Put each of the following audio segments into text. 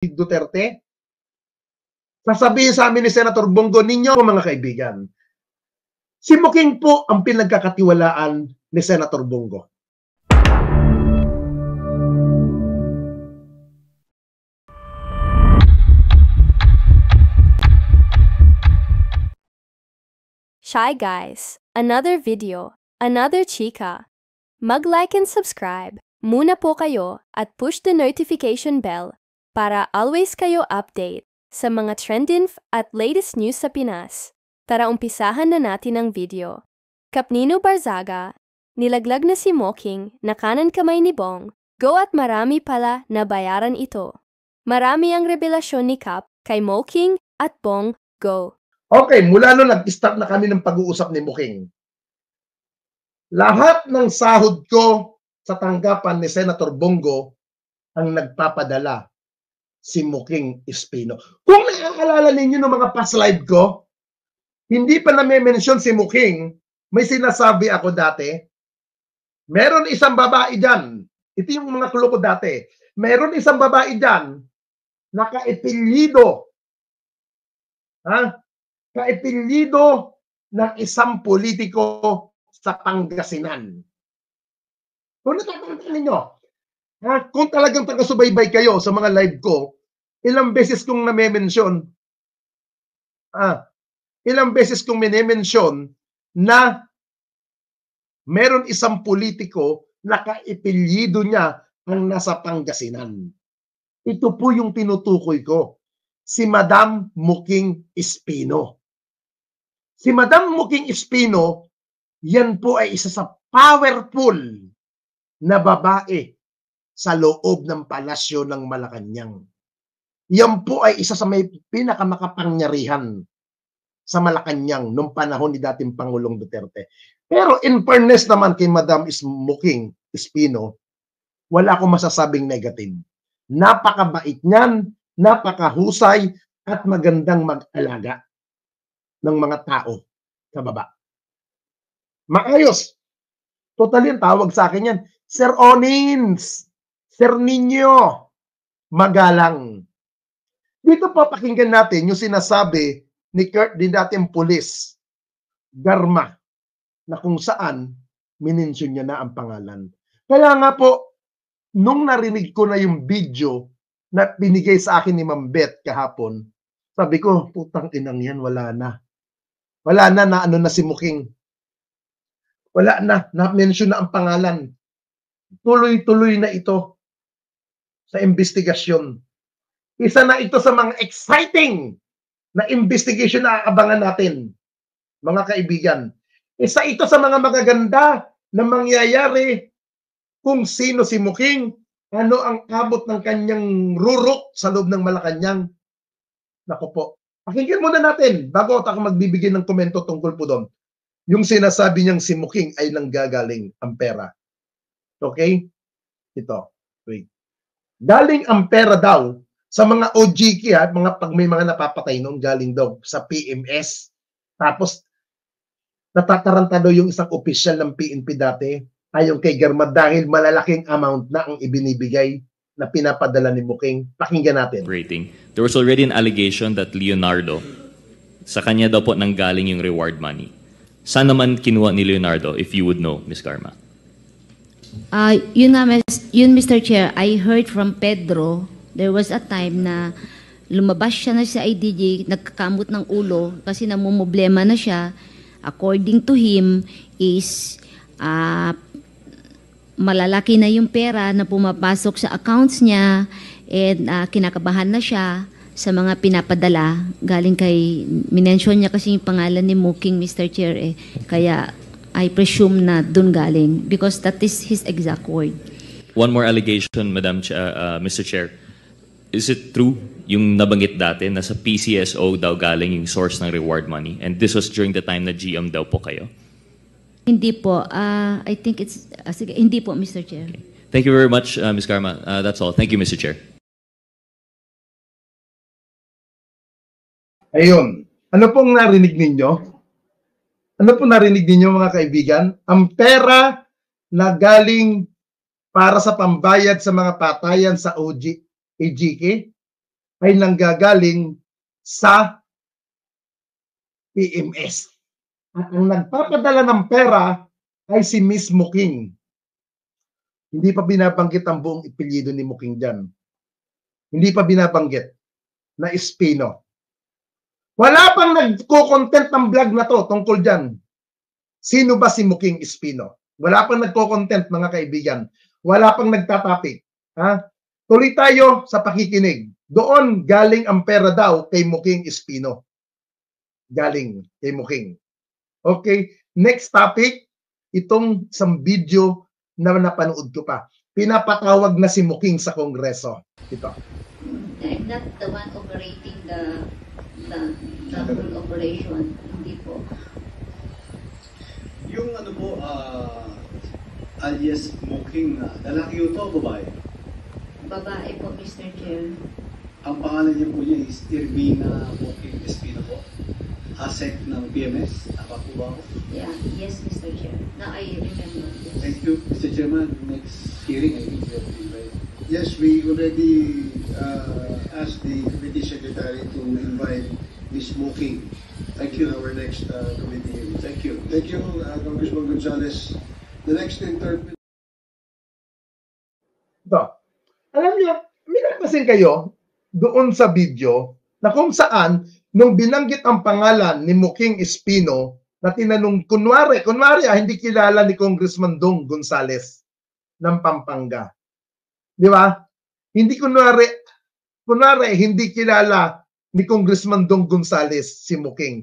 Duterte? Sasabihin sa amin ni Senator Bongo, ninyo mga kaibigan, si Muking po ang pinagkakatiwalaan ni Senator Bongo. Shy Guys, another video, another chika. Mag-like and subscribe muna po kayo at push the notification bell para always kayo update sa mga trending at latest news sa Pinas. Tara umpisahan na natin ang video. Kapnino Barzaga, nilaglag na si Muking na kanan kamay ni Bong, go at marami pala na bayaran ito. Marami ang revelasyon ni Kap kay Muking at Bong, go. Okay, mula noon nag-start na kami ng pag-uusap ni Muking. Lahat ng sahod ko sa tanggapan ni Senator Bongo ang nagpapadala si Muking Espino. Kung nakakaalala ninyo ng mga past live ko, hindi pa na-mention si Muking, may sinasabi ako dati, meron isang babae dyan, ito yung mga clue ko dati, meron isang babae dyan, naka-epilyido, ka-epilyido ng isang politiko sa Pangasinan. Kung natatandaan ninyo, kung talagang taga-subaybay kayo sa mga live ko, ilang beses kong na-mention, na meron isang politiko na ka-epilyido niya ang nasa Pangasinan. Ito po yung tinutukoy ko, si Madam Muking Espino. Si Madam Muking Espino, yan po ay isa sa powerful na babae sa loob ng palasyo ng Malacanang. Yan po ay isa sa may pinakamakapangyarihan sa Malacanang noong panahon ni dating Pangulong Duterte. Pero in fairness naman kay Madam Muking Espino, wala akong masasabing negative. Napakabait niyan, napakahusay at magandang mag-alaga ng mga tao sa baba. Maayos. Totally ang tawag sa akin yan, Sir Onins, Sir Nino, magalang. Dito po pakinggan natin yung sinasabi ni Kurt din dating pulis, Garma, na kung saan minensyon niya na ang pangalan. Kaya nga po, nung narinig ko na yung video na binigay sa akin ni Ma'am Beth kahapon, sabi ko, putang inang yan, wala na. Wala na ano na si Muking. Wala na mention na ang pangalan. Tuloy-tuloy na ito sa investigasyon. Isa na ito sa mga exciting na investigation na aabangan natin, mga kaibigan. Isa ito sa mga magaganda na mangyayari kung sino si Muking, ano ang abot ng kanyang rurok sa loob ng Malacanang. Naku po. Pakinggan muna natin bago ako magbibigay ng komento tungkol po doon. Yung sinasabi niyang si Muking ay nanggagaling ang pera. Okay? Ito. Wait. Galing ang pera daw sa mga OGK at pag may mga napapatay noon, galing daw sa PMS. Tapos natataranta daw yung isang opisyal ng PNP dati ayon kay Garma dahil malalaking amount na ang ibinibigay na pinapadala ni Muking. Pakinggan natin. There was already an allegation that Leonardo, sa kanya daw po nanggaling yung reward money. Saan naman kinuha ni Leonardo, if you would know, Ms. Garma? Yun, Mr. Chair, I heard from Pedro, there was a time na lumabas siya na sa IDG, nagkakamot ng ulo kasi namumblema na siya. According to him, is malalaki na yung pera na pumapasok sa accounts niya and kinakabahan na siya sa mga pinapadala galing kay, minention niya kasi yung pangalan ni Muking, Mr. Chair, kaya I presume na dun galing because that is his exact word. One more allegation, Mr. Chair. Is it true yung nabanggit dati na sa PCSO daw galing yung source ng reward money and this was during the time na GM daw po kayo? Hindi po. I think it's, sige, hindi po, Mr. Chair. Okay. Thank you very much, Ms. Garma. That's all. Thank you, Mr. Chair. Ayun. Ano pong narinig ninyo? Ano pong narinig ninyo mga kaibigan? Ang pera na galing para sa pambayad sa mga patayan sa AGK ay nanggagaling sa PMS. At ang nagpapadala ng pera ay si Miss Muking. Hindi pa binabanggit ang buong apelyido ni Muking dyan. Hindi pa binabanggit na Espino. Wala pang nagko-content ng vlog na to tungkol dyan. Sino ba si Muking Espino? Wala pang nagko-content, mga kaibigan. Wala pang nagtatopic. Ha? Tuloy tayo sa pakikinig. Doon galing ang pera daw kay Muking Espino. Galing kay Muking. Okay, next topic. Itong isang video na napanood ko pa. Pinapatawag na si Muking sa Kongreso. Ito. I'm not the one operating the whole operation. Hindi po. Yung ano po, alias Muking, lalaki yun to, babae? Babae po, Mr. Chair. Ang pangalan niya po niya is Irvina Muking Espino po. ASEC ng PMS. Tama po ba ako? Yeah, yes, Mr. Chair. Now I remember. Yes. Thank you, Mr. Chairman. Next hearing, I think we have to invite. Yes, we already asked the committee secretary to invite Ms. Muking. Thank you. To our next committee hearing. Thank you. Thank you, Congressman Gonzales. The next interpreter. Ito. Alam niyo, may napasin kayo doon sa video na kung saan nung binanggit ang pangalan ni Muking Espino na tinanong, kunwari, hindi kilala ni Congressman Dong Gonzales ng Pampanga. Di ba? Hindi kunwari, hindi kilala ni Congressman Dong Gonzales si Muking.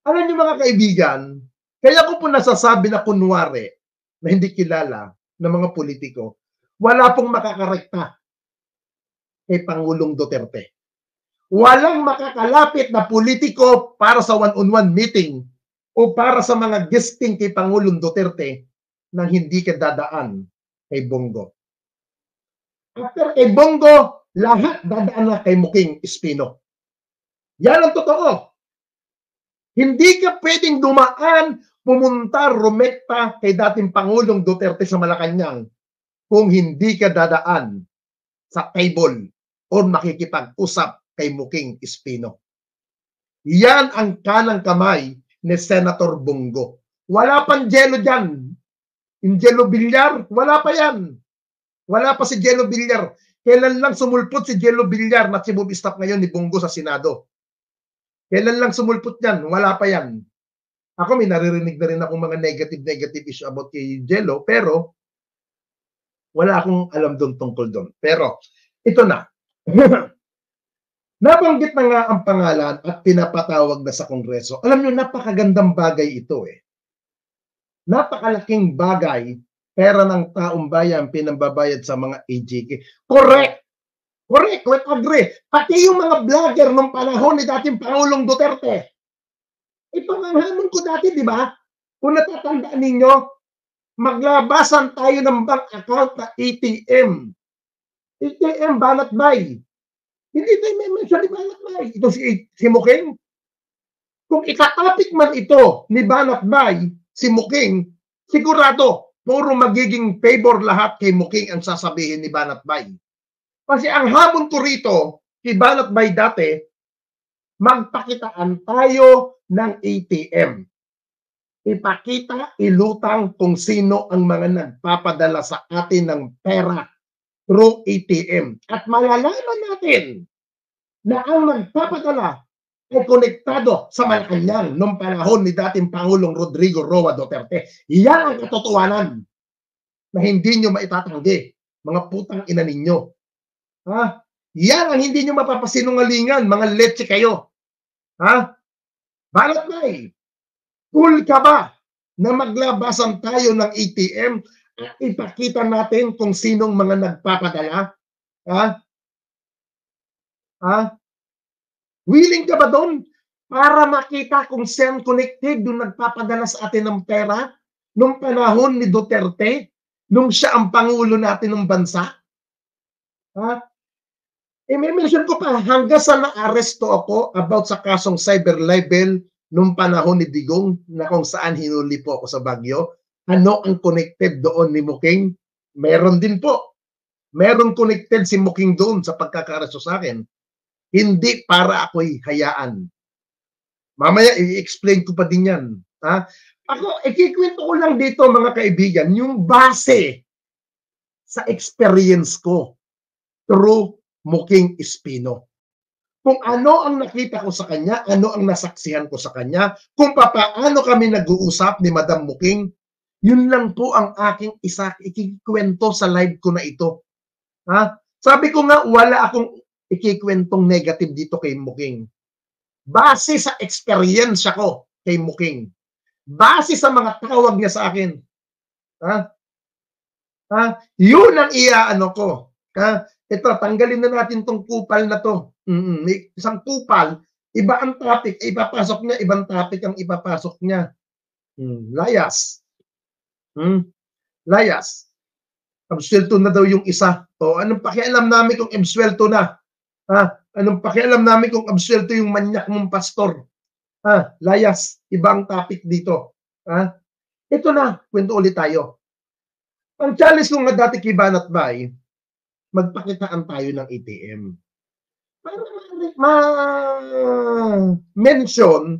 Alam niyo mga kaibigan, kaya ko po nasasabi na kunwari na hindi kilala ng mga politiko, wala pong makakarekta kay Pangulong Duterte. Walang makakalapit na politiko para sa one-on-one meeting o para sa mga guesting kay Pangulong Duterte nang hindi ka dadaan kay Bongo. After kay Bongo, lahat dadaan na kay Muking Espino. Yan ang totoo. Hindi ka pwedeng dumaan, pumunta, rumekta kay dating Pangulong Duterte sa Malacanang kung hindi ka dadaan sa table o makikipag-usap kay Muking Espino. Yan ang kanang kamay ni Senator Bongo. Wala pang Jello dyan. Yung Jello Villar, wala pa yan. Wala pa si Jello Villar. Kailan lang sumulpot si Jello Villar na chief of staff ngayon ni Bongo sa Senado? Kailan lang sumulpot yan? Wala pa yan. Ako may naririnig na rin akong mga negative issue about kay Jello, pero wala akong alam doon tungkol doon. Pero ito na. Nabanggit na nga ang pangalan at pinapatawag na sa Kongreso. Alam nyo, napakagandang bagay ito eh. Napakalaking bagay, pera ng taong bayan pinambabayad sa mga AJK. Correct! Correct, let's agree. Pati yung mga vlogger nung panahon ni dating Pangulong Duterte. Ito ang hamon ko dati, di ba? Kung natatandaan ninyo, maglabasan tayo ng bank account na ATM. ATM, banat bay. Hindi tayo may mention ni banat bay. Ito si Muking. Kung itatapik man ito ni banat bay, si Muking, sigurado, puro magiging favor lahat kay Muking ang sasabihin ni banat bay. Kasi ang hamon ko rito, si banat bay dati, magpakitaan tayo ng ATM. Ipakita, ilutang kung sino ang mga nagpapadala sa atin ng pera through ATM. At malalaman natin na ang nagpapadala ay konektado sa Malacanang noong panahon ni dating Pangulong Rodrigo Roa Duterte. Yan ang katotohanan na hindi nyo maitatanggi, mga putang ina ninyo. Ha? Yan ang hindi nyo mapapasinungalingan, mga leche kayo. Ha? Balat na eh. Cool ka ba na maglabasan tayo ng ATM at ipakita natin kung sinong mga nagpapadala? Ha? Ha? Willing ka ba doon para makita kung saan connected yung nagpapadala sa atin ng pera nung panahon ni Duterte, nung siya ang pangulo natin ng bansa? Ha? May mention ko pa, hanggang sa na-aresto ako about sa kasong cyber libel nung panahon ni Digong na kung saan hinuli po ako sa Baguio. Ano ang connected doon ni Muking? Meron din po. Meron connected si Muking doon sa pagkakaresto sa akin. Hindi para ako'y hayaan. Mamaya, i-explain ko pa din yan. Ha? Ako, ikikwento ko lang dito, mga kaibigan, yung base sa experience ko through Muking Espino. Kung ano ang nakita ko sa kanya, ano ang nasaksihan ko sa kanya, kung paano kami nag-uusap ni Madam Muking, yun lang po ang aking ikikwento sa live ko na ito. Ha? Sabi ko nga, wala akong ikikwentong negative dito kay Muking. Base sa experience ko kay Muking. Base sa mga tawag niya sa akin. Ha? Ha? Yun ang iaano ko. Ha? Ito, tanggalin na natin tong kupal na to. May isang kupal, iba ang topic, ipapasok niya, ibang topic ang ipapasok niya. Layas. Layas. Absuelto na daw yung isa. O, anong pakialam namin kung absuelto na? Ha? Anong pakialam namin kung absuelto yung manyak mong pastor? Ha? Layas. Ibang topic dito. Ha? Ito na, kwento ulit tayo. Ang challenge ko nga dati kay Banat Bay, magpakitaan tayo ng ATM. Para ma-mention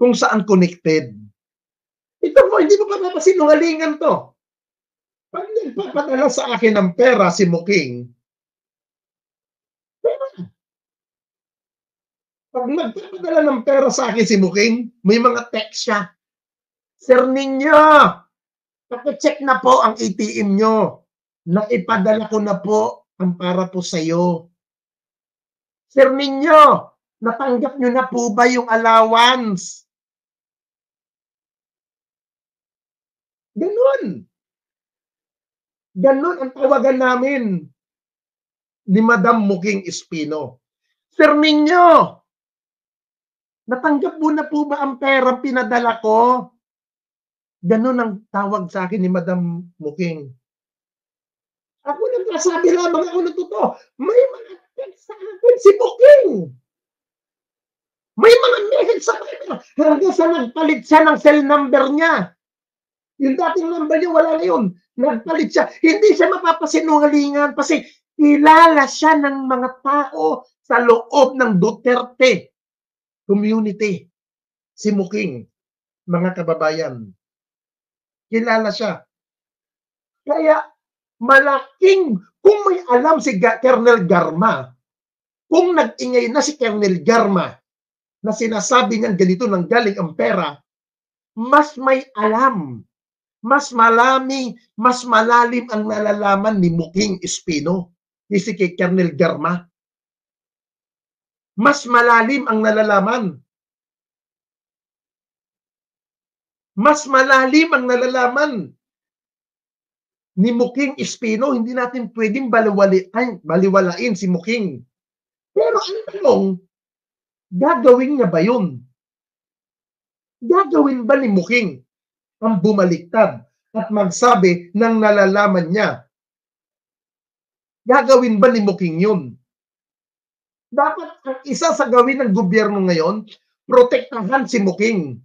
kung saan connected. Ito po, hindi mo pa mapasinungalingan to. Pag nagpapadala sa akin ng pera si Muking, pag nagpapadala ng pera sa akin si Muking, may mga text siya. Sir Ninyo, pakicheck na po ang ATM nyo. Naipadala ko na po ang para po sa'yo. Sir Ninyo, natanggap nyo na po ba yung allowance? Ganun. Ganun ang tawagan namin ni Madam Muking Espino. Sir Ninyo, natanggap mo na po ba ang pera pinadala ko? Ganun ang tawag sa akin ni Madam Muking. Ako lang nasabi lamang ako ng totoo. May mga text sa akin si Muking. May mga message sa akin. Hanggang sa nagpalit siya ng cell number niya. Yung dating number niya, wala na yun. Nagpalit siya. Hindi siya mapapasinungalingan kasi kilala siya ng mga tao sa loob ng Duterte community. Si Muking, mga kababayan. Kilala siya. Kaya, malaking, kung may alam si Colonel Garma, kung nag-ingay na si Colonel Garma na sinasabi niyang ganito nang galing ang pera, mas may alam, mas malalim ang nalalaman ni Muking Espino, ni si Colonel Garma. Mas malalim ang nalalaman. Mas malalim ang nalalaman ni Muking Espino. Hindi natin pwedeng baliwalain si Muking. Pero ang tanong, gagawin niya ba yun? Gagawin ba ni Muking ang bumaliktad at magsabi ng nalalaman niya? Gagawin ba ni Muking yun? Dapat ang isa sa gawin ng gobyerno ngayon, protektahan si Muking.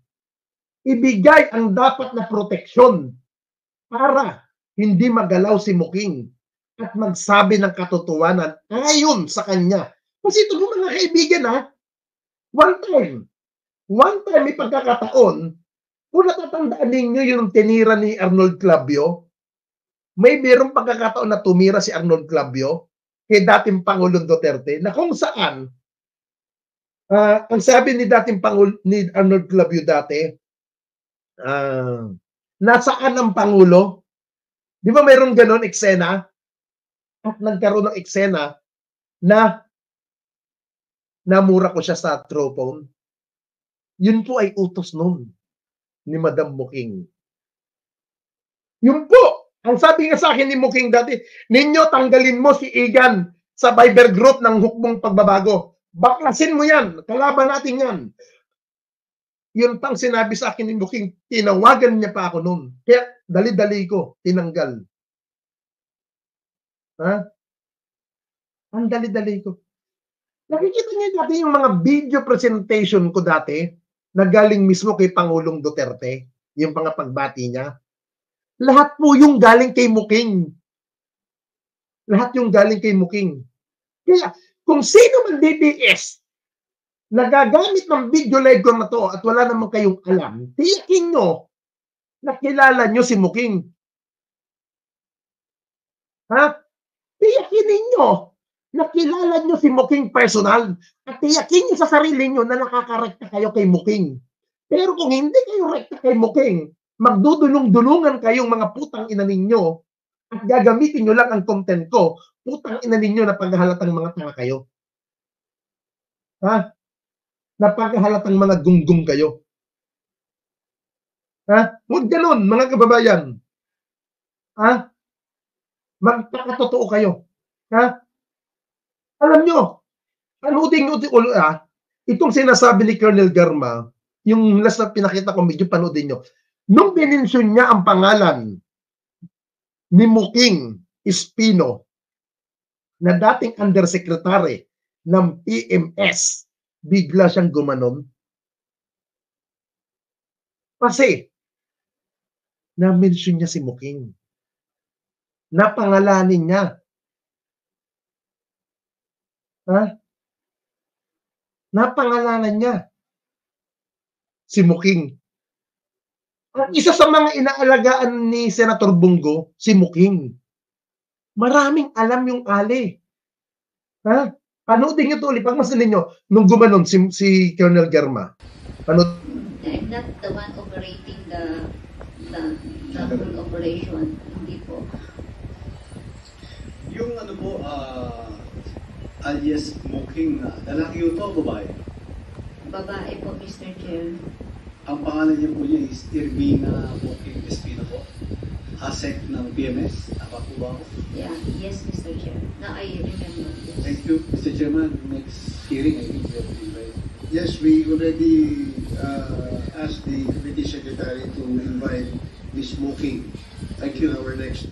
Ibigay ang dapat na proteksyon para hindi magalaw si Muking at magsabi ng katotohanan ayon sa kanya. Kasi ito mga kaibigan one time may pagkakataon, kung natatandaan ninyo yung tinira ni Arnold Clavio, may mayroong pagkakataon na tumira si Arnold Clavio kay dating Pangulong Duterte na kung saan ang sabi ni dating ni Arnold Clavio dati, nasaan ang Pangulo? Di ba mayroong ganon eksena? At nagkaroon ng eksena na namura ko siya sa trophone. Yun po ay utos nun ni Madam Muking. Yun po, ang sabi nga sa akin ni Muking dati, ninyo tanggalin mo si Igan sa Viber group ng hukbong pagbabago. Baklasin mo yan, kalaban natin yan. Yun pang sinabi sa akin ni Muking, tinawagan niya pa ako noon. Kaya dali-dali ko, tinanggal. Ang dali-dali ko. Nakikita niyo dati yung mga video presentation ko dati na galing mismo kay Pangulong Duterte, yung mga pagbati niya. Lahat po yung galing kay Muking. Lahat yung galing kay Muking. Kaya Kung sino man DDS nagagamit ng video live ko na to at wala naman kayong alam, tiyakin nyo na kilala nyo si Muking. Ha? Tiyakin ninyo na kilala nyo si Muking personal at tiyakin nyo sa sarili nyo na nakakarekta kayo kay Muking. Pero kung hindi kayo rekta kay Muking, magdudulong-dulungan kayong mga putang ina ninyo at gagamitin nyo lang ang content ko, putang ina ninyo na paghahalatang mga tanga kayo. Ha? Napakahalatang mga gunggong kayo. Ha? Huwag ganun, mga kababayan. Ha? Magpakatotoo kayo. Ha? Alam nyo, panoodin nyo, itong sinasabi ni Colonel Garma, yung last na pinakita ko, medyo panoodin nyo. Nung binensyon niya ang pangalan ni Muking Espino, na dating undersecretary ng PMS, bigla siyang gumanon. Kasi, na-mention niya si Muking. Napangalanin niya. Ha? Napangalanan niya si Muking. Ang isa sa mga inaalagaan ni Senator Bongo, si Muking. Maraming alam yung ali. Ha? Panoodin nyo ito ulit. Pagmasanin nyo, nung gumanon si Colonel Garma. Panood. I'm not the one operating the whole operation. Hindi po. Yung ano po, alias Muking na, lalaki yun to o babae? Babae po, Mr. Chair. Ang pangalan niya po niya is Irvina Muking Espino po. ASEC ng PMS. Tama po ba ako? Yeah, yes, Mr. Chair. Now I remember. Yes. Thank you, Mr. Chairman. Next hearing, I think we have to invite. Yes, we already asked the Committee Secretary to invite Ms. Muking. Thank you. Our next.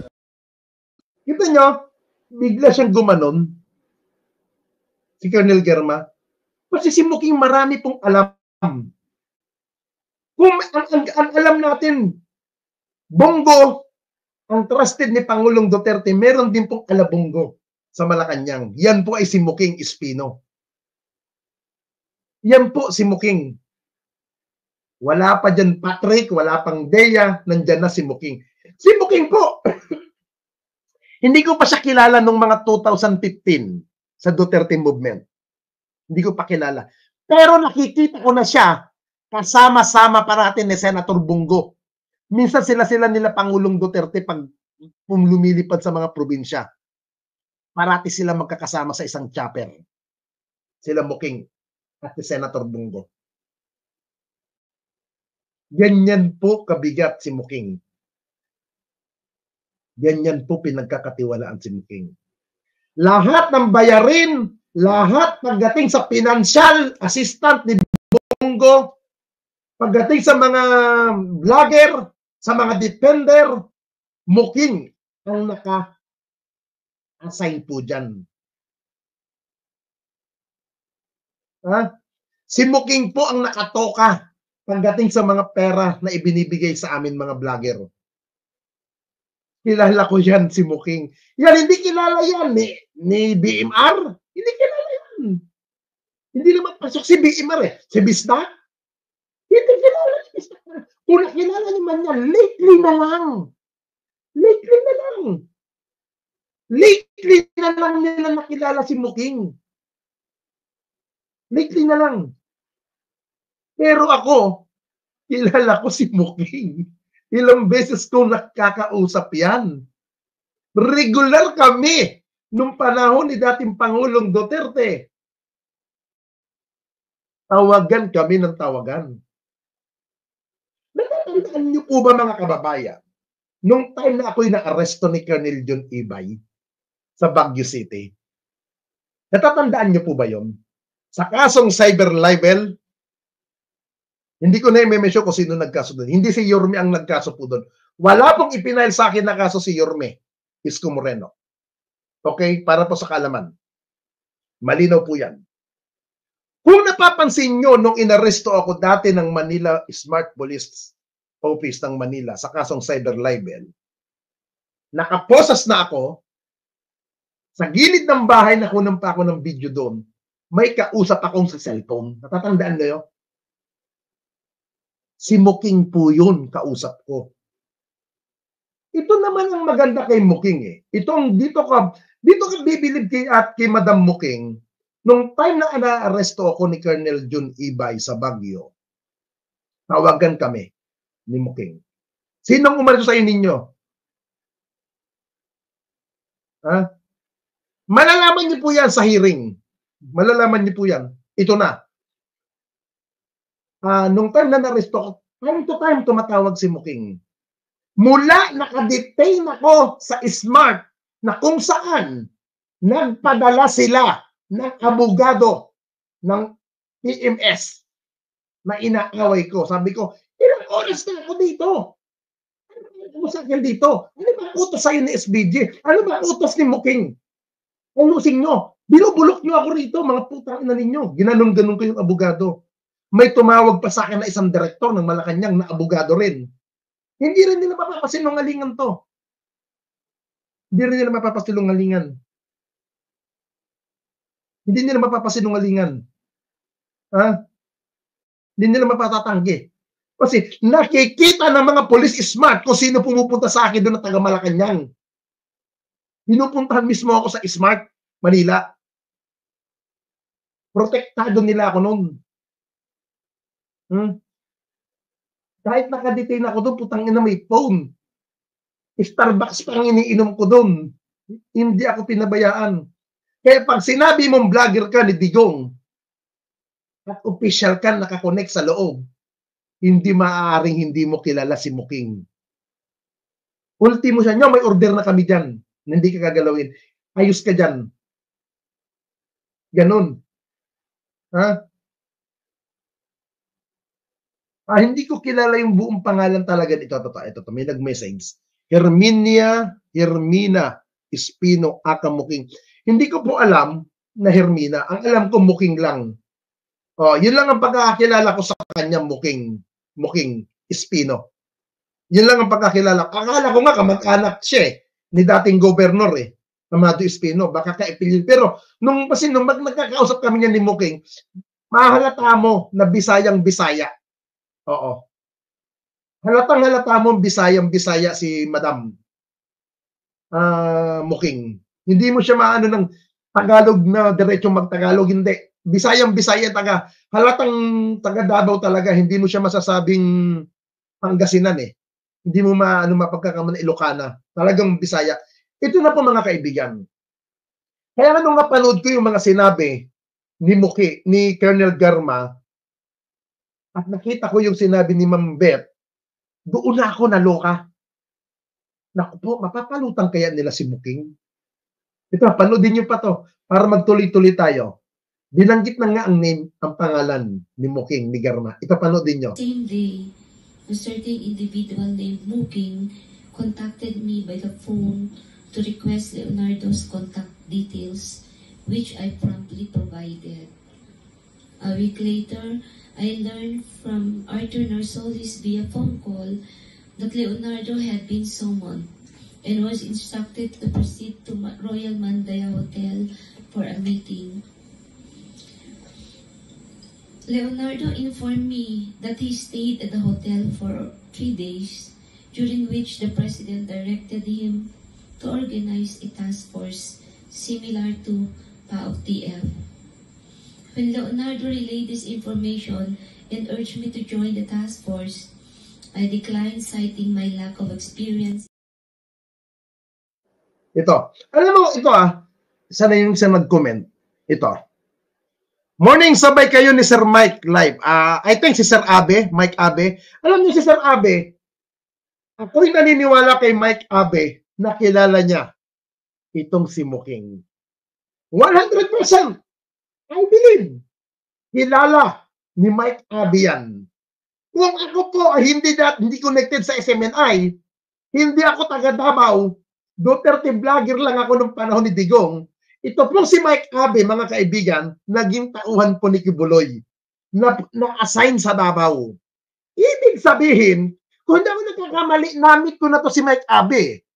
Kita nyo, bigla siyang gumanon. Si Colonel Garma. Kasi si Muking marami pong alam. Kung ang alam natin, Bongo, ang trusted ni Pangulong Duterte, meron din pong alabonggo sa Malacanang. Yan po ay si Muking Espino. Yan po si Muking. Wala pa dyan Patrick, wala pang Dea, nandyan na si Muking. Si Muking po, hindi ko pa siya kilala nung mga 2015 sa Duterte movement. Hindi ko pa kilala. Pero nakikita ko na siya kasama-sama pa natin ni Senator Bongo. Minsan sila nila Pangulong Duterte pag lumilipad sa mga probinsya. Parati sila magkakasama sa isang chopper. Sila Muking at si Senator Bongo. Ganyan po kabigat si Muking. Ganyan po pinagkakatiwalaan si Muking. Lahat ng bayarin, lahat pagdating sa financial assistant ni Bongo, pagdating sa mga vlogger, sa mga defender, Muking ang naka-assign po dyan. Ha? Si Muking po ang nakatoka pagdating sa mga pera na ibinibigay sa amin mga vlogger. Kilala ko yan si Muking. Yan, hindi kilala yan ni BMR. Hindi kilala yan. Hindi naman pasok si BMR eh. Si Bisda. Hindi kilala si Bisda. Kung nakilala naman yan, lately na lang. Lately na lang. Lately na lang nila nakilala si Muking. Lately na lang. Pero ako, kilala ko si Muking. Ilang beses ko nakakausap yan. Regular kami nung panahon ni dating Pangulong Duterte. Tawagan kami ng tawagan. Natatandaan niyo po ba mga kababayan? Nung time na ako'y na-aresto ni Colonel John Ibay sa Baguio City. Natatandaan niyo po ba yon? Sa kasong cyber libel, hindi ko na i-mention kung sino nagkaso doon. Hindi si Yorme ang nagkaso po doon. Wala pong ipinail sa akin na kaso si Yorme Isko Moreno. Okay? Para po sa kaalaman. Malinaw po yan. Kung napapansin nyo, nung inaresto ako dati ng Manila Smart Police Office ng Manila sa kasong cyber libel, nakaposas na ako Sa gilid ng bahay, nakunan pa ako ng video doon. May kausap akong sa cellphone. Natatandaan niyo? Si Muking po yun, kausap ko. Ito naman ang maganda kay Muking eh. Dito ka bibilib kay Madam Muking. Nung time na na-arresto ako ni Colonel Jun Ibay sa Baguio, tawagan kami ni Muking. Sinong umaresto sa ninyo? Ha? Malalaman niyo po yan sa hearing. Malalaman niyo po yan. Ito na. Nung time na na-arresto ko, time to time tumatawag si Muking. Mula nakadetain ako sa Smart na kung saan nagpadala sila ng abogado ng PMS na inaaway ko. Sabi ko, ilang oras na ako dito? Ano mo sa akin dito? Ano ba utos sa'yo ni SBJ? Ano ba utos ni Muking? Ayusin nyo. Binubulok nyo ako rito, mga putang ina ninyo. Ginanon-ganon ko yung abogado. May tumawag pa sa akin na isang direktor ng Malacanang na abogado rin. Hindi rin nila mapapasinungalingan to. Hindi rin nila mapapasinungalingan. Hindi nila mapapasinungalingan. Ha? Hindi nila mapatatanggi. Kasi nakikita ng mga police smart kung sino pumupunta sa akin doon na taga Malacanang. Pinupuntahan mismo ako sa Smart, Manila. Protektado nila ako noon. Kahit nakadetain ako doon, putang ina may phone. Starbucks pa ang iniinom ko doon. Hindi ako pinabayaan. Kaya pag sinabi mong vlogger ka ni Digong, at official ka nakakonect sa loob, hindi maaaring hindi mo kilala si Muking. Ultimo siya, may order na kami dyan. Hindi ka gagalawin. Ayos ka dyan. Ganon. Ha? Hindi ko kilala yung buong pangalan talaga dito. Ito. May nag-message. Hermina Espino Aka Muking. Hindi ko po alam na Hermina. Ang alam ko Muking lang. Yun lang ang pagkakakilala ko sa kanya, Muking Espino. Yun lang ang pagkakilala. Akala ko nga kamag-anak siya ni dating gobernur Amado Espino. Baka kaipilin. Pero nung nagkakausap kami niya ni Muking, mahalata mo na Bisayang-Bisaya. Oo. Halatang-halata mo Bisayang-Bisaya si Madam Muking. Hindi mo siya maano ng Tagalog na diretsong magtagalog. Hindi. Bisayang-Bisaya halatang taga Davao talaga. Hindi mo siya masasabing Pangasinan Hindi mo mapagkakaman Ilocana. Talagang Bisaya. Ito na po mga kaibigan. Kaya nung napanood ko yung mga sinabi ni Colonel Garma, at nakita ko yung sinabi ni Ma'am Beth, doon na ako naloka. Naku po, mapapalutang kaya nila si Muking? Ito, panoodin nyo pa to para magtuloy-tuloy tayo. Binanggit na nga ang pangalan ni Muking, ni Garma. Ito, panoodin nyo. Same day, a certain individual named Muking contacted me by the phone to request Leonardo's contact details, which I promptly provided. A week later, I learned from Arthur Narsolis via phone call that Leonardo had been summoned and was instructed to proceed to Royal Mandaya Hotel for a meeting. Leonardo informed me that he stayed at the hotel for 3 days, during which the President directed him to organize a task force similar to PAOK-TF. When Leonardo relayed this information and urged me to join the task force, I declined, citing my lack of experience. Ito. Alam mo, ito sana yung isa nag-comment. Ito. Morning, sabay kayo ni Sir Mike live. I think si Sir Abe, Mike Abe. Alam niyo si Sir Abe, ako rin naniniwala kay Mike Abe na kilala niya itong si Muking. 100%. I believe, kilala ni Mike Abe yan. Kung ako po hindi connected sa SMNI, hindi ako taga Davao, Duterte vlogger lang ako nung panahon ni Digong, ito po si Mike Abe, mga kaibigan, naging tauhan po ni Kibuloy, na-assign sa Davao. Ibig sabihin, kung hindi ako nagkakamali, namit ko na to si Mike Abe.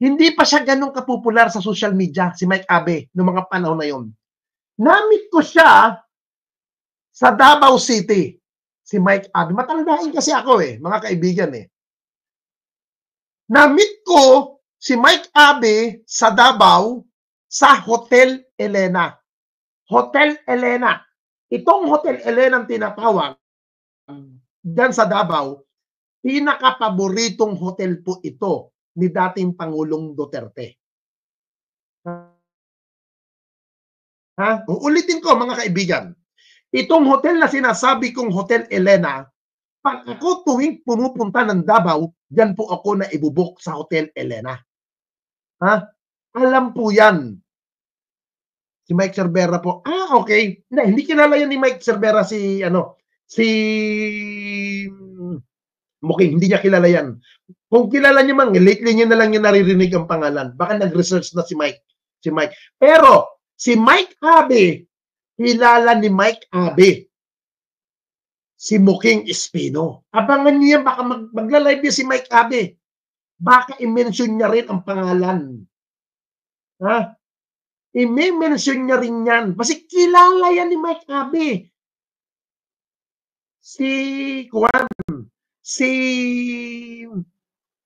Hindi pa siya ganun kapopular sa social media, si Mike Abe, noong mga panahon na yon. Namit ko siya sa Davao City, si Mike Abe. Matandain kasi ako mga kaibigan Namit ko si Mike Abe sa Davao sa Hotel Elena. Hotel Elena. Itong Hotel Elena ang tinatawag dyan sa Davao, pinaka-paboritong hotel po ito ni dating Pangulong Duterte. Uulitin ko mga kaibigan. Itong hotel na sinasabi kong Hotel Elena, pag ako tuwing pumupunta ng Davao, dyan po ako na ibubuk sa Hotel Elena. Alam po yan. Si Mike Cervera po. Okay. Hindi kilala yan ni Mike Cervera si Muking. Hindi niya kilala yan. Kung kilala niya man, lately niya na lang yung naririnig ang pangalan. Baka nag-research na si Mike. Pero, si Mike Abe, kilala ni Mike Abe si Muking Espino. Abangan niyo yan, baka magla-live niya si Mike Abe. Baka i-mention niya rin ang pangalan. I-mention niya rin yan. Kasi kilala yan ni Mike Abe. Si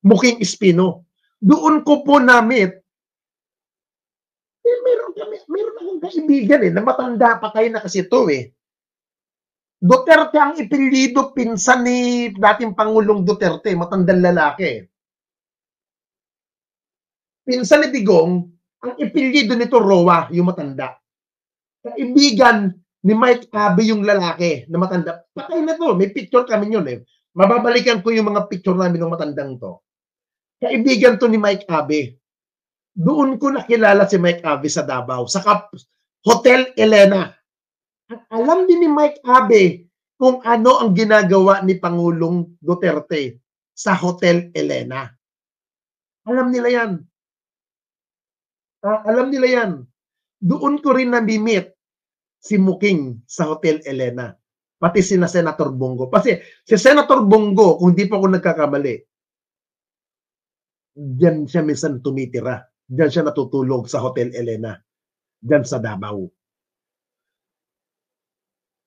Muking Espino. Doon ko po namit, meron akong kaibigan na matanda, patay na kasi ito Duterte ang ipilido, pinsan ni dating Pangulong Duterte, matandang lalaki. Pinsan ni Digong, ang ipilido nito Roa, yung matanda. Kaibigan ni Mike Abe yung lalaki na matanda. Patay na to, may picture kami yun Mababalikan ko yung mga picture namin ng matandang to. Kaibigan to ni Mike Abe. Doon ko nakilala si Mike Abe sa Davao, sa Hotel Elena. At alam din ni Mike Abe kung ano ang ginagawa ni Pangulong Duterte sa Hotel Elena. Alam nila yan. Alam nila yan. Doon ko rin nami-meet si Muking sa Hotel Elena. Pati si Senator Bongo. Kasi si Senator Bongo, kung di pa ako nagkakamali, diyan siya minsan tumitira. Diyan siya natutulog sa Hotel Elena. Diyan sa Davao.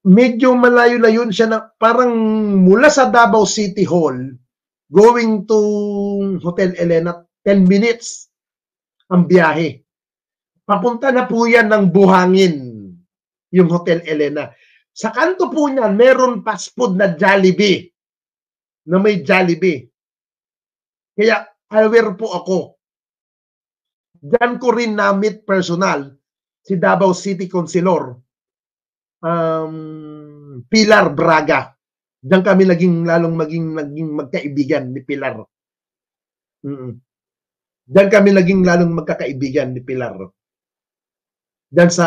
Medyo malayo-layo siya na parang mula sa Davao City Hall going to Hotel Elena, 10 minutes ang biyahe. Papunta na po yan ng Buhangin, yung Hotel Elena. Sa kanto po niyan, meron fast food na Jollibee, na may Jollibee. Kaya aware po ako. Diyan ko rin na-meet personal si Davao City Councilor Pilar Braga. Diyan kami lalong maging magkaibigan ni Pilar. Diyan kami lalong magkakaibigan ni Pilar. Diyan sa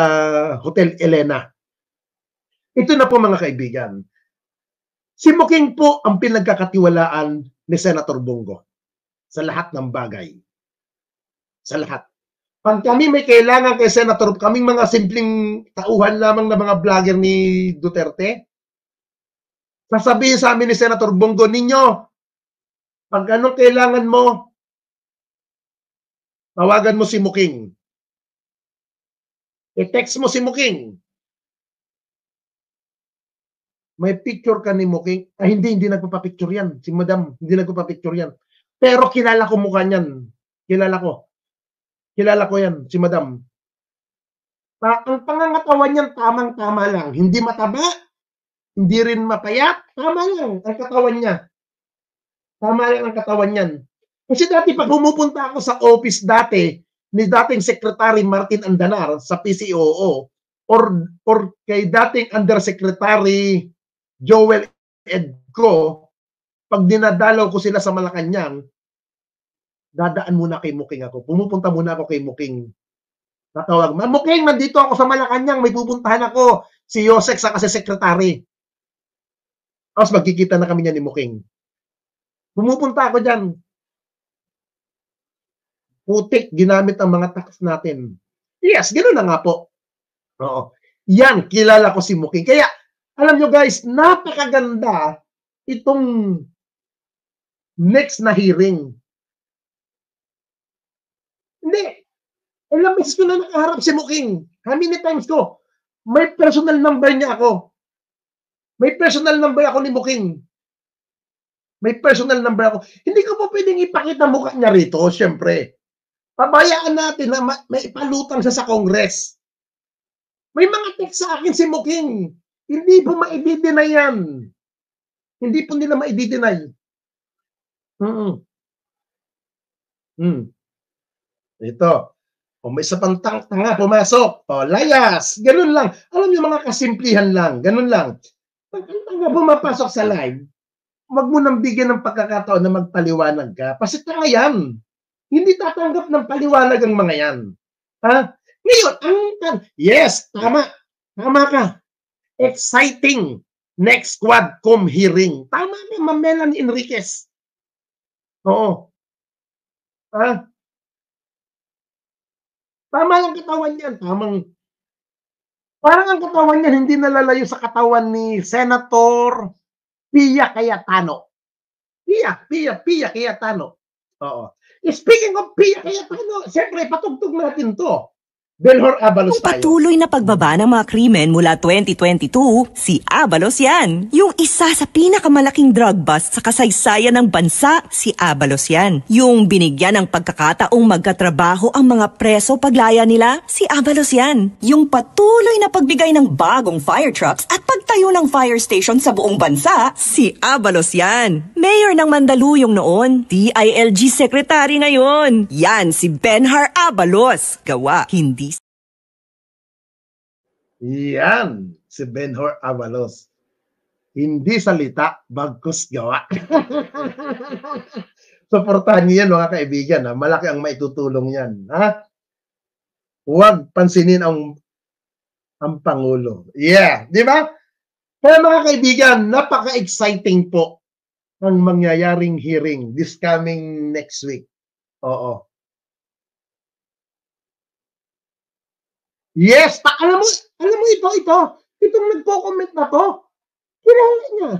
Hotel Elena. Ito na po mga kaibigan. Si Muking po ang pinagkakatiwalaan ni Senator Bongo sa lahat ng bagay. Sa lahat. Pag kami may kailangan kay Senator, kaming mga simpleng tauhan lamang na mga vlogger ni Duterte, sasabihin sa amin ni Senator Bongo, ninyo, pag anong kailangan mo, tawagan mo si Muking. I-text mo si Muking. May picture ka ni Muking. Hindi nagpapapicture yan. Si Madam, hindi nagpapapicture yan. Pero kilala ko mukha niyan. Kilala ko yan, si Madam. Ang pangangatawan niyan, tamang-tama lang. Hindi mataba, hindi rin mapayat. Tama lang ang katawan niya. Tama lang ang katawan niyan. Kasi dati pag pumupunta ako sa office dati, ni dating Secretary Martin Andanar sa PCOO, or kay dating Undersecretary Joel Edco, pag dinadalaw ko sila sa Malacanang, dadaan muna kay Muking ako. Pumupunta muna ako kay Muking. Tatawag, Muking, nandito ako sa Malacanang, may pupuntahan ako. Si Yosek sa kasi secretary. Tapos magkikita na kami niya ni Muking. Pumupunta ako dyan. Putik, ginamit ang mga tax natin. Yes, gano'n na nga po. Oo. Yan, kilala ko si Muking. Kaya, alam nyo guys, napakaganda itong next na hearing. Hindi. Ilang beses ko na nakaharap si Muking. How many times ko? May personal number niya ako. May personal number ako ni Muking. May personal number ako. Hindi ko po pwedeng ipakita mukha niya rito, syempre. Pabayaan natin na may ipalutang siya sa Congress. May mga text sa akin si Muking. Hindi po ma-i-deny yan. Hindi po nila ma-i-deny. Ito. O may isa pang tanga pumasok. O, layas. Ganun lang. Alam niyo, mga kasimplihan lang. Ganun lang. Pag ang tanga pumapasok sa live, wag mo nang bigyan ng pagkakataon na magpaliwanag ka. Kasi tanga yan. Hindi tatanggap ng paliwanag ang mga yan. Ha? Ngayon, yes, tama. Tama ka. Exciting. Next Quadcom hearing. Tama ka, Ma'am Melanie Enriquez. Oo. Ha? Tama yung katawan niyan. Parang ang katawan niyan hindi nalalayo sa katawan ni Senator Pia Cayetano. Pia Cayetano. Oo. Speaking of Pia Cayetano, siyempre patugtog natin to. Benhur Abalos tayo. Patuloy na pagbaba ng mga krimen mula 2022, si Abalos yan. Yung isa sa pinakamalaking drug bust sa kasaysayan ng bansa, si Abalos yan. Yung binigyan ng pagkakataong magkatrabaho ang mga preso paglaya nila, si Abalos yan. Yung patuloy na pagbigay ng bagong fire trucks at pagtayo ng fire station sa buong bansa, si Abalos yan. Mayor ng Mandaluyong noon, DILG Secretary ngayon. Yan si Benhur Abalos. Gawa, hindi. Yan, si Benhur Abalos. Hindi salita, bagkus gawa. Suportahan niyo yan, mga kaibigan. Ha? Malaki ang maitutulong yan. Ha? Huwag pansinin ang Pangulo. Yeah, di ba? Kaya mga kaibigan, napaka-exciting po ang mangyayaring hearing this coming next week. Oo. Yes, alam mo itong nagko-comment na to, kilala niya.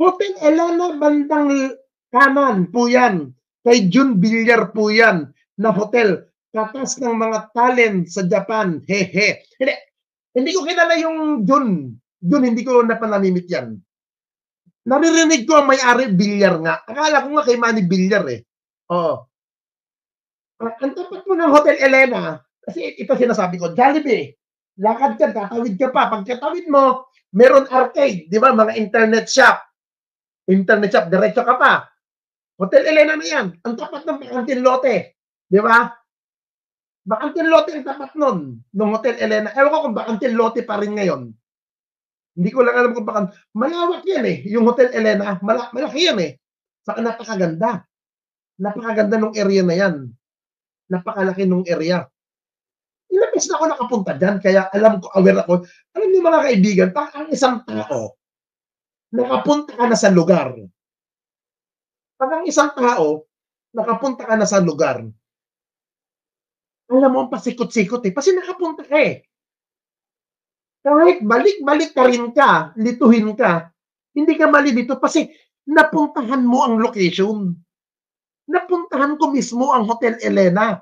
Hotel Elena bandang kanan po yan. Kay June Villar po yan na hotel. Katas ng mga talent sa Japan. Hehe. Hindi ko kilala yung June. June, hindi ko napanamimit yan. Naririnig ko ang may-ari Villar nga. Akala ko nga kay Manny Villar eh. Oo. Ang tapat mo ng Hotel Elena, kasi ito sinasabi ko, Jollibee, lakad ka, tatawid ka pa. Pagkatawid mo, meron arcade, di ba? Mga internet shop. Internet shop, diretso ka pa. Hotel Elena na yan. Ang tapat ng Bacantin Lote. Di ba? Bacantin Lote ang tapat nun, ng Hotel Elena. Ewan ko kung Bacantin Lote pa rin ngayon. Hindi ko lang alam kung Bacantin. Malawak yan eh. Yung Hotel Elena, malaki yan eh. Saka napakaganda. Napakaganda ng area na yan. Napakalaki ng area. Ilang beses na ako nakapunta dyan, kaya alam ko, aware ako. Alam niyo mga kaibigan, ang isang tao, nakapunta ka na sa lugar. Pag ang isang tao, nakapunta ka na sa lugar, alam mo, ang pasikot-sikot eh. Kasi nakapunta ka eh. Kahit balik-balik ka rin ka, lituhin ka, hindi ka mali dito kasi napuntahan mo ang location. Napuntahan ko mismo ang Hotel Elena.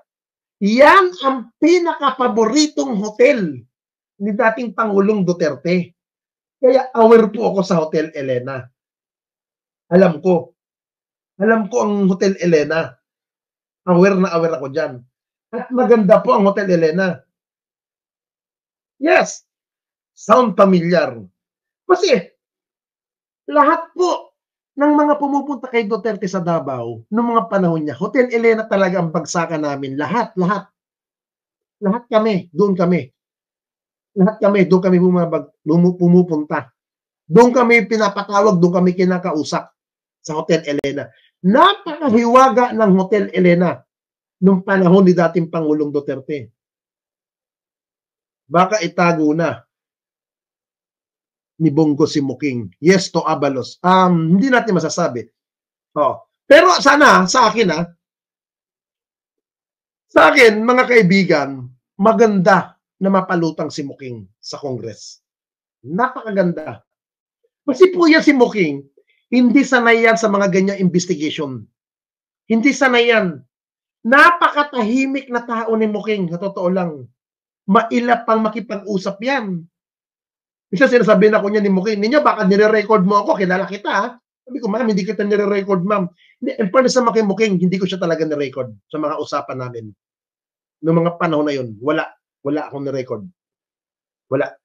Yan ang pinaka-paboritong hotel ni dating Pangulong Duterte. Kaya aware po ako sa Hotel Elena. Alam ko ang Hotel Elena. Aware na aware ako dyan. At maganda po ang Hotel Elena. Yes, sound familiar. Kasi lahat po ng mga pumupunta kay Duterte sa Davao noong mga panahon niya, Hotel Elena talaga ang bagsakan namin. Lahat kami, doon kami. Lahat kami, doon kami pumupunta. Doon kami pinapatawag, doon kami kinakausap sa Hotel Elena. Napakahiwaga ng Hotel Elena noong panahon ni dating Pangulong Duterte. Baka itago na ni Bongo si Muking. Yes to Abalos. Hindi natin masasabi. Pero sana, sa akin sa akin, mga kaibigan, maganda na mapalutang si Muking sa Congress. Napakaganda. Kasi po yan si Muking, hindi sanay yan sa mga ganyang investigation. Hindi sanay yan. Napakatahimik na tao ni Muking, sa totoo lang. Mailap pang makipag-usap yan. Isa sinasabi na ko niya ni Muking, ninyo baka nire-record mo ako, kilala kita ha. Sabi ko, ma'am, hindi kita nire-record, ma'am. In fairness sa Muking, hindi ko siya talaga nire-record sa mga usapan namin. Noong mga panahon na yun, wala akong nire-record. Wala.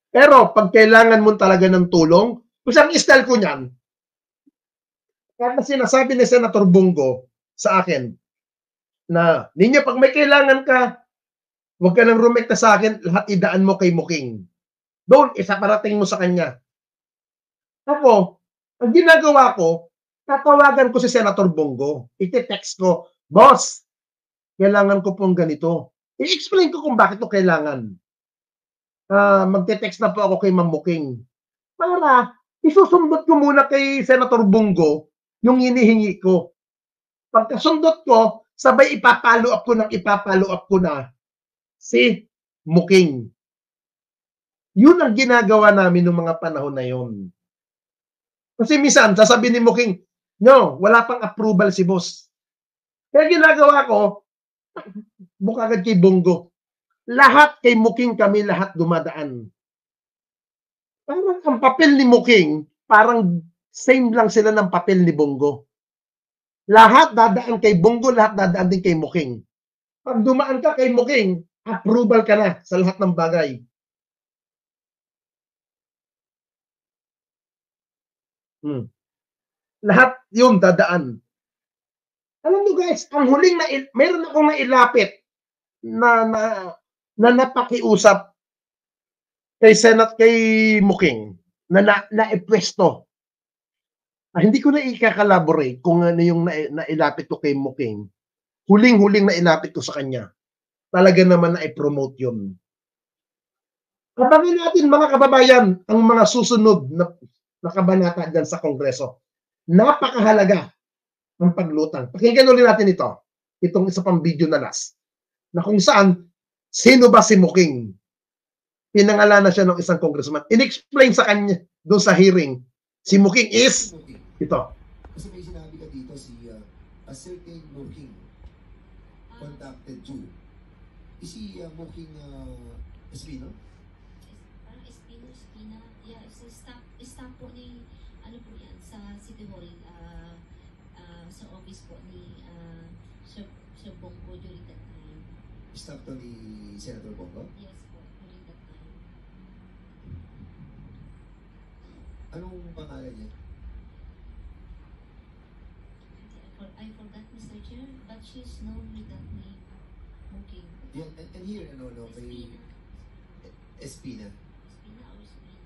Pero pag kailangan mo talaga ng tulong, kasi ang style ko niyan, kaya sinasabi ni Senator Bongo sa akin, na, ninyo, pag may kailangan ka, huwag ka nang rumekta sa akin, lahat idaan mo kay Muking. Doon, isaparating mo sa kanya. Ako, ang ginagawa ko, tatawagan ko si Senator Bongo. Iti-text ko, boss, kailangan ko pong ganito. I-explain ko kung bakit ko kailangan. Magte-text na po ako kay Ma'am Muking. Para, isusundot ko muna kay Senator Bongo yung hinihingi ko. Pagkasundot ko, sabay ipapalo up ko na si Muking. Yun ang ginagawa namin ng mga panahon na yun. Kasi minsan, sasabihin ni Muking, no, wala pang approval si boss. Kaya ginagawa ko, bukagad kay Bongo. Lahat kay Muking kami, lahat dumadaan. Parang ang papel ni Muking, parang same lang sila ng papel ni Bongo. Lahat dadaan kay Bongo, lahat dadaan din kay Muking. Pag dumaan ka kay Muking, approval ka na sa lahat ng bagay. Lahat yun dadaan. Alam nyo guys, ang huling meron akong nailapit na napakiusap kay Muking na ipwesto. Hindi ko na i-collaborate kung ano yung nailapit ko kay Muking. Huling nailapit ko sa kanya. Talaga naman na i-promote yun. Kabangin natin mga kababayan ang mga susunod na kabanata dyan sa Kongreso. Napakahalaga ang paglutang. Pakinggan ulit natin ito. Itong isa pang video na last. Na kung saan, sino ba si Muking? Pinangalanan siya ng isang congressman. In-explain sa kanya doon sa hearing. Si Muking is ito. Kasi may sinabi ka dito a certain Muking contacted you. Is he Muking Espino? Parang Espina. Yeah, staff po ni, ano po yan, sa City Hall, sa office po ni Sir Bongo during that time. Staff to ni Senator Bongo? Yes po, during that time. Anong pangalan niya? I forgot, Mr. Chair, but she's known with that name, Muking. Yeah, and here, may Espina. Espina or Espina.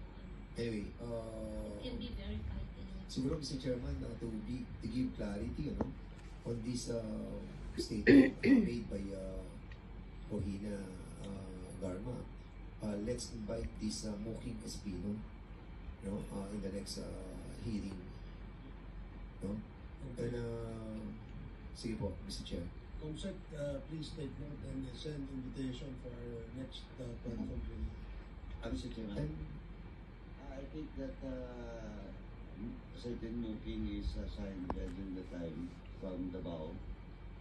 Anyway, It can be verified. siguro, Mr. Chairman, to give clarity, on this statement made by Ohina Garma, let's invite this Muking Espino, in the next hearing, And, sige po, Mr. Chair. Comsec, please take note and send invitation for our next platform. Mr. Chairman, I think that certain Muking is assigned during the time from Davao.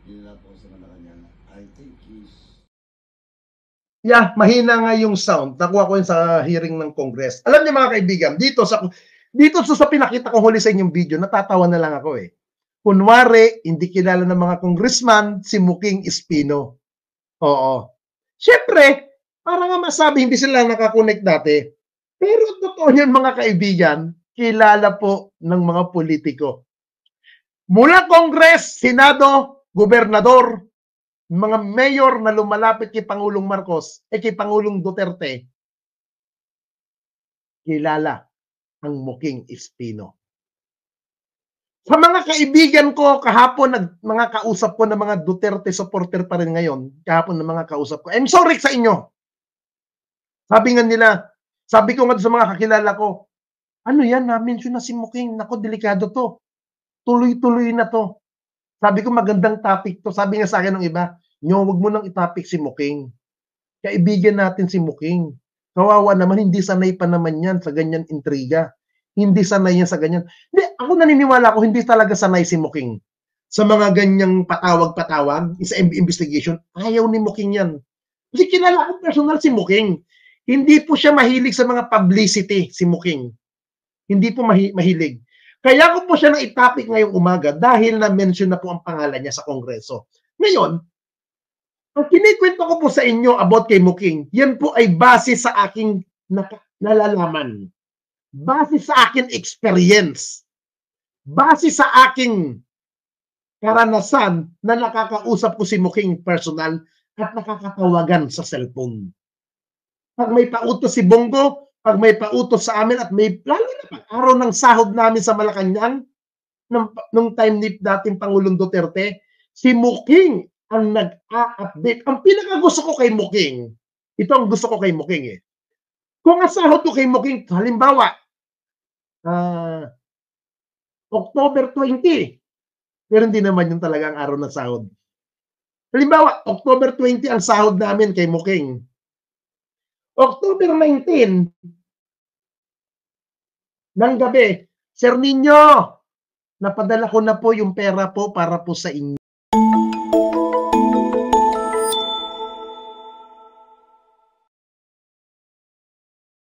Dinala po sa Malacanang. I think is... Yeah, mahina nga yung sound. Nakuha ko yun sa hearing ng Congress. Alam niyo mga kaibigan, dito sa pinakita kong huli sa inyong video, natatawa na lang ako eh. Kunwari, hindi kilala ng mga congressman si Muking Espino. Oo. Siyempre, para nga masabi, hindi sila nakakonect dati. Pero totoo yun mga kaibigan, kilala po ng mga politiko. Mula Congress, Senado, Gobernador, mga mayor na lumalapit kay Pangulong Marcos, kay Pangulong Duterte, kilala ang Muking Espino. Sa mga kaibigan ko kahapon, mga kausap ko na mga Duterte supporter pa rin ngayon, kahapon na mga kausap ko, I'm sorry sa inyo. Sabi nga nila, sabi ko nga sa mga kakilala ko, ano yan, na-mention na si Muking, nako, delikado to. Tuloy-tuloy na to. Sabi ko, magandang topic to. Sabi nga sa akin ng iba, wag mo nang itopic si Muking. Kaibigan natin si Muking. Kawawa naman, hindi sanay pa naman yan sa ganyan intriga. Hindi sanay yan sa ganyan. Hindi, ako naniniwala ko, hindi talaga sanay si Muking. sa mga ganyang patawag-patawag, sa investigation, ayaw ni Muking yan. Kasi kilala ko personal si Muking. Hindi po siya mahilig sa mga publicity, si Muking. Hindi po mahilig. Kaya ko po siya na itapik ngayong umaga dahil na-mention na po ang pangalan niya sa Kongreso. Ngayon, ang kinikwento ko po sa inyo about kay Muking, yan po ay base sa aking nalalaman. Base sa aking experience. Base sa aking karanasan na nakakausap ko si Muking personal at nakakatawagan sa cellphone. Pag may pautos si Bongo, pag may pautos sa amin at may lalo na pag-araw ng sahod namin sa Malacanang nung time ni dating Pangulong Duterte, si Muking ang nag-a-update. Ang pinakagusto ko kay Muking, ito ang gusto ko kay Muking eh. Kung ang sahod ko kay Muking, halimbawa, October 20, pero hindi naman yung talagang araw ng sahod. Halimbawa, October 20 ang sahod namin kay Muking. October 19 ng gabi, Sir Nino, napadala ko na po yung pera po para po sa inyo.